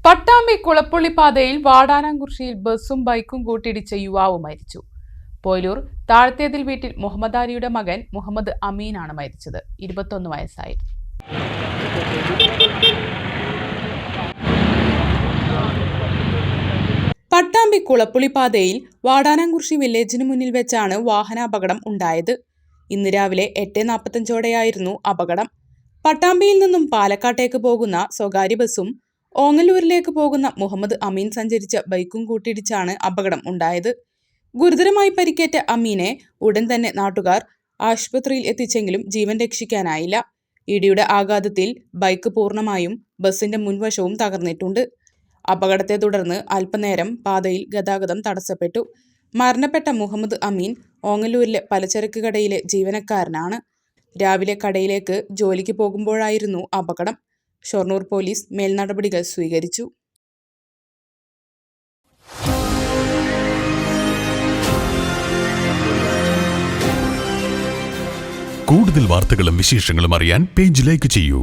പട്ടാമ്പി കുളപ്പുള്ളി പാതയിൽ വാടാനാംകുറിശ്ശിയിൽ ബസും ബൈക്കും കൂട്ടിയിടിച്ച യുവാവ് മരിച്ചു. പോയിലൂർ താഴത്തേതിൽ വീട്ടിൽ മുഹമ്മദ് അലിയുടെ മകൻ മുഹമ്മദ് അമീനാണ് മരിച്ചത്. 21 വയസ്സായിരുന്നു. പട്ടാമ്പി കുളപ്പുള്ളി പാതയിൽ വാടാനാംകുറിശ്ശി വില്ലേജിന് മുന്നിൽ വെച്ചാണ് വാഹനാപകടം ഉണ്ടായത്. ഇന്ന് രാവിലെ 8:45ഓടെയായിരുന്നു അപകടം. പട്ടാമ്പിയിൽ നിന്നും പാലക്കാട്ടേക്ക് പോകുന്ന സ്വകാര്യ ബസും ഓങ്ങല്ലൂരിലേക്ക് പോകുന്ന മുഹമ്മദ് അമീൻ സഞ്ചരിച്ച ബൈക്കും കൂട്ടിയിടിച്ചാണ് അപകടം ഉണ്ടായത്. ഗുരുതരമായി പരിക്കേറ്റ അമീനെ ഉടൻ തന്നെ നാട്ടുകാർ ആശുപത്രിയിൽ എത്തിച്ചെങ്കിലും ജീവൻ രക്ഷിക്കാനായില്ല. ഇടിയുടെ ആഘാതത്തിൽ ബൈക്ക് പൂർണ്ണമായും ബസിന്റെ മുൻവശവും തകർന്നിട്ടുണ്ട്. അപകടത്തെ തുടർന്ന് അല്പനേരം പാതയിൽ ഗതാഗതം തടസ്സപ്പെട്ടു. മരണപ്പെട്ട മുഹമ്മദ് അമീൻ ഓങ്ങല്ലൂരിലെ പലചരക്ക് കടയിലെ ജീവനക്കാരനാണ്. രാവിലെ കടയിലേക്ക് ജോലിക്ക് പോകുമ്പോഴായിരുന്നു അപകടം. ഷൊർണൂർ പോലീസ് മേൽനടപടികൾ സ്വീകരിച്ചു. കൂടുതൽ വാർത്തകളും വിശേഷങ്ങളും അറിയാൻ പേജ് ലൈക്ക് ചെയ്യൂ.